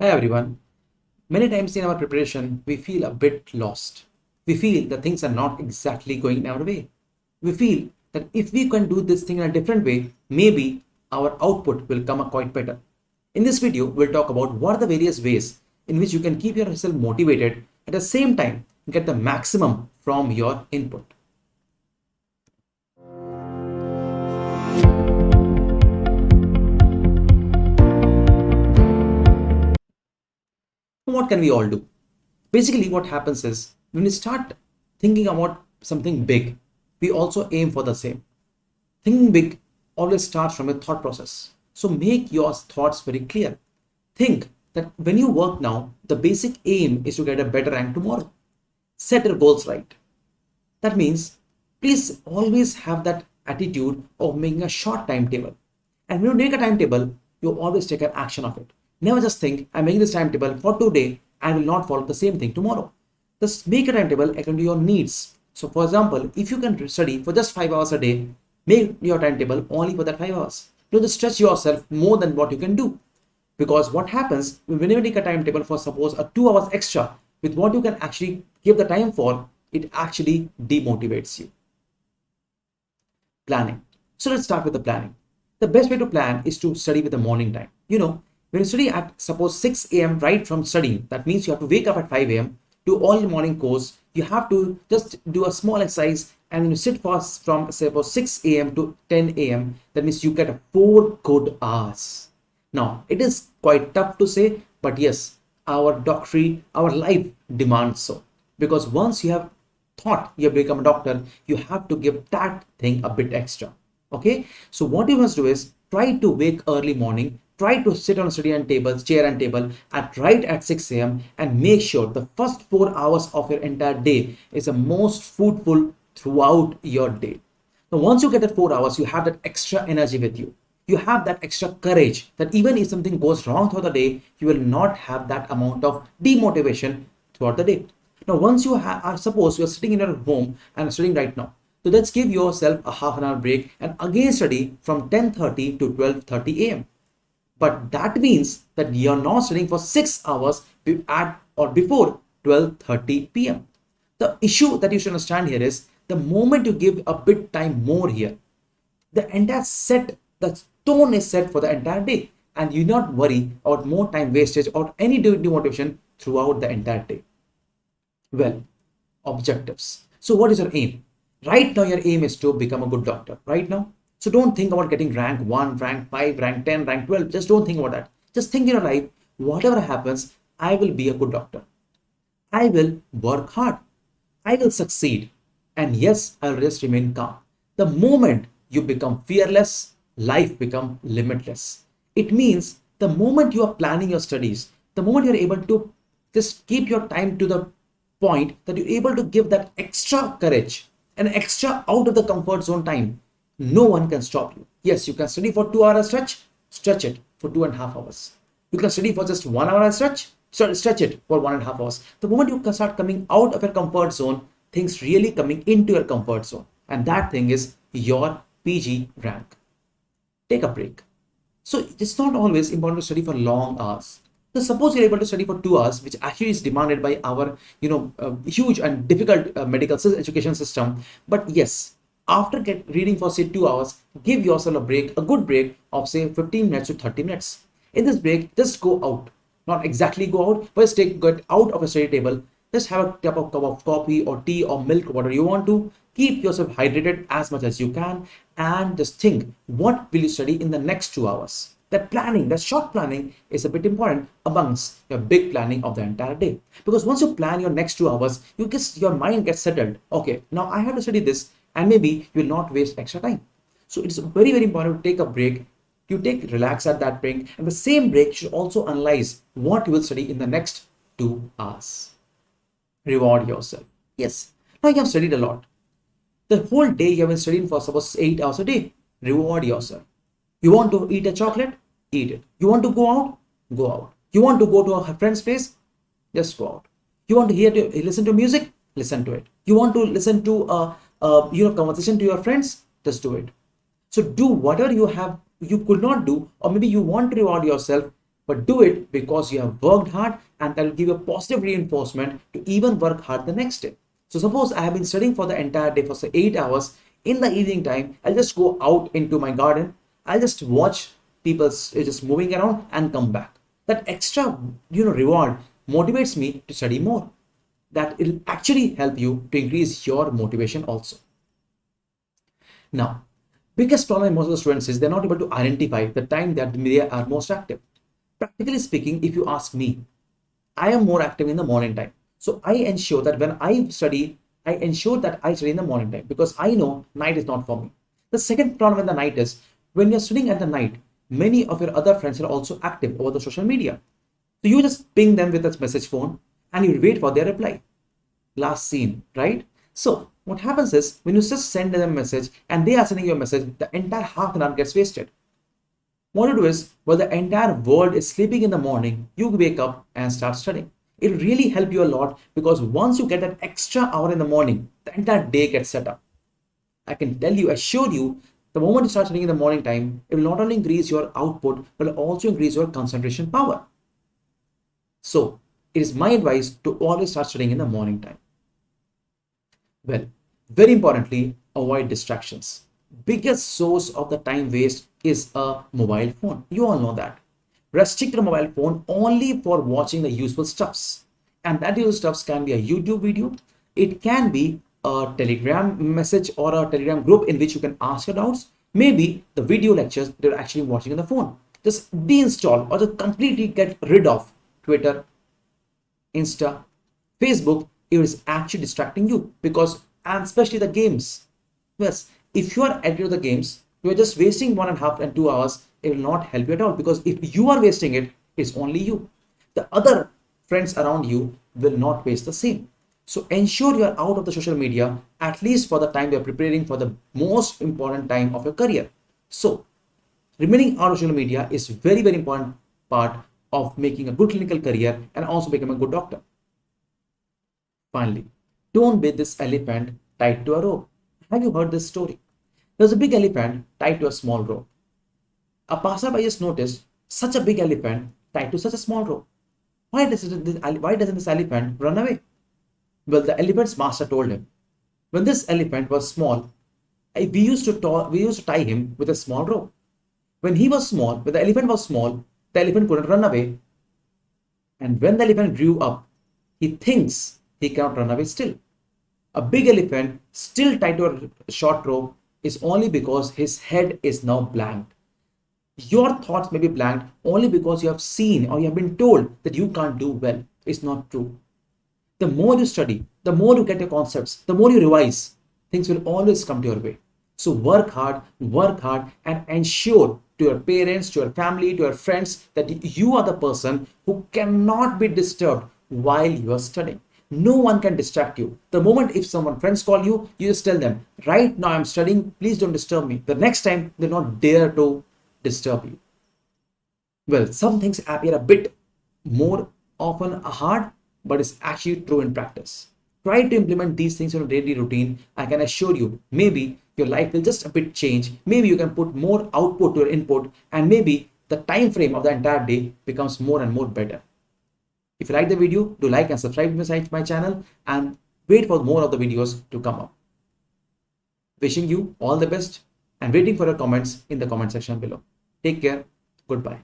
Hi everyone. Many times in our preparation, we feel a bit lost. We feel that things are not exactly going our way. We feel that if we can do this thing in a different way, maybe our output will come up quite better. In this video, we'll talk about what are the various ways in which you can keep yourself motivated at the same time get the maximum from your input. What can we all do? Basically, what happens is when we start thinking about something big, we also aim for the same. Thinking big always starts from a thought process. So make your thoughts very clear. Think that when you work now, the basic aim is to get a better rank tomorrow. Set your goals right. That means please always have that attitude of making a short timetable. And when you make a timetable, you always take an action of it. Never just think, I'm making this timetable for today, I will not follow the same thing tomorrow. Just make a timetable according to your needs. So, for example, if you can study for just 5 hours a day, make your timetable only for that 5 hours. Don't just stretch yourself more than what you can do. Because what happens when you make a timetable for suppose a 2 hours extra with what you can actually give the time for, it actually demotivates you. Planning. So let's start with the planning. The best way to plan is to study with the morning time. When you study at suppose 6 a.m. right from studying, that means you have to wake up at 5 a.m. do all the morning course. You have to just do a small exercise and when you sit fast from suppose 6 a.m. to 10 a.m. That means you get a 4 good hours. Now, it is quite tough to say, but yes, our doctrine, our life demands so. Because once you have thought you have become a doctor, you have to give that thing a bit extra. Okay, so what you must do is try to wake early morning, try to sit on a study and table, chair and table at right at 6 a.m. and make sure the first 4 hours of your entire day is the most fruitful throughout your day. Now, once you get that 4 hours, you have that extra energy with you. You have that extra courage that even if something goes wrong throughout the day, you will not have that amount of demotivation throughout the day. Now, once you are suppose you are sitting in your home and studying right now, so let's give yourself a half an hour break and again study from 10:30 to 12:30 a.m. But that means that you're not studying for 6 hours at or before 12:30 p.m. The issue that you should understand here is the moment you give a bit time more here, the entire set, the tone is set for the entire day, and you not worry about more time wastage or any demotivation throughout the entire day. Well, objectives. So, what is your aim? Right now, your aim is to become a good doctor. Right now. So, don't think about getting rank 1, rank 5, rank 10, rank 12. Just don't think about that. Just think in your life, whatever happens, I will be a good doctor. I will work hard. I will succeed. And yes, I'll just remain calm. The moment you become fearless, life becomes limitless. It means the moment you are planning your studies, the moment you're able to just keep your time to the point that you're able to give that extra courage and extra out of the comfort zone time, no one can stop you. Yes, you can study for 2 hours stretch it for 2.5 hours. You can study for just 1 hour stretch it for 1.5 hours. The moment you can start coming out of your comfort zone, things really coming into your comfort zone. And that thing is your PG rank. Take a break. So it's not always important to study for long hours. So suppose you're able to study for 2 hours, which actually is demanded by our, huge and difficult medical education system. But yes, after reading for say 2 hours, give yourself a break, a good break of say 15 minutes to 30 minutes. In this break, just go out. Not exactly go out, but just get out of a study table. Just have a cup of coffee or tea or milk, whatever you want to. Keep yourself hydrated as much as you can and just think what will you study in the next 2 hours. That planning, that short planning is a bit important amongst your big planning of the entire day. Because once you plan your next 2 hours, your mind gets settled. Okay, now I have to study this, and maybe you will not waste extra time. So it's very, very important to take a break. You take relax at that break, and the same break should also analyze what you will study in the next 2 hours. Reward yourself. Yes, now you have studied a lot. The whole day you have been studying for suppose 8 hours a day. Reward yourself. You want to eat a chocolate? Eat it. You want to go out? Go out. You want to go to a friend's place? Just go out. You want to listen to music? Listen to it. You want to listen to a conversation to your friends? Just do it. So do whatever you could not do, or maybe you want to reward yourself. but do it because you have worked hard, and that will give you a positive reinforcement to even work hard the next day. So suppose I have been studying for the entire day for say 8 hours. In the evening time, I'll just go out into my garden. I'll just watch people just moving around and come back. That extra, reward motivates me to study more. That will actually help you to increase your motivation also. Now, biggest problem in most of the students is they're not able to identify the time that they are most active. Practically speaking, if you ask me, I am more active in the morning time. So I ensure that when I study, I ensure that I study in the morning time because I know night is not for me. The second problem in the night is when you're studying at the night, many of your other friends are also active over the social media. So you just ping them with a message phone and you wait for their reply. Last seen, right? So what happens is when you just send them a message and they are sending you a message, the entire half an hour gets wasted. What you do is, while the entire world is sleeping in the morning, you wake up and start studying. It'll really help you a lot because once you get that extra hour in the morning, the entire day gets set up. I can tell you, assure you, the moment you start studying in the morning time, it will not only increase your output, but also increase your concentration power. So, it is my advice to always start studying in the morning time. Well, very importantly, avoid distractions. Biggest source of the time waste is a mobile phone. You all know that. Restrict your mobile phone only for watching the useful stuffs. And that useful stuffs can be a YouTube video. It can be a Telegram message or a Telegram group in which you can ask your doubts. Maybe the video lectures that you're actually watching on the phone. Just deinstall or just completely get rid of Twitter, Insta, Facebook. It is actually distracting you because, and especially the games. Yes, if you are addicted to the games, you are just wasting 1.5 and 2 hours. It will not help you at all because if you are wasting it, it's only you. The other friends around you will not waste the same. So ensure you are out of the social media at least for the time you are preparing for the most important time of your career. So remaining out of social media is very, very important part of making a good clinical career and also becoming a good doctor. Finally, don't be this elephant tied to a rope. Have you heard this story? There's a big elephant tied to a small rope. A passerby just noticed such a big elephant tied to such a small rope. Why doesn't this elephant run away? Well, the elephant's master told him, when this elephant was small, we used to tie him with a small rope. When the elephant was small, the elephant couldn't run away. And when the elephant grew up, he thinks he cannot run away still. A big elephant still tied to a short rope is only because his head is now blank. Your thoughts may be blank only because you have seen or you have been told that you can't do well. It's not true. The more you study, the more you get your concepts, the more you revise, things will always come to your way. So work hard, and ensure to your parents, to your family, to your friends that you are the person who cannot be disturbed while you are studying. No one can distract you. The moment if someone friends call you, you just tell them, right now I'm studying, please don't disturb me. The next time they'll not dare to disturb you. Well, some things appear a bit more often hard, but it's actually true in practice. Try to implement these things in your daily routine. I can assure you, maybe your life will just a bit change. Maybe you can put more output to your input, and maybe the time frame of the entire day becomes more and more better. If you like the video, do like and subscribe to my channel and wait for more of the videos to come up. Wishing you all the best and waiting for your comments in the comment section below. Take care. Goodbye.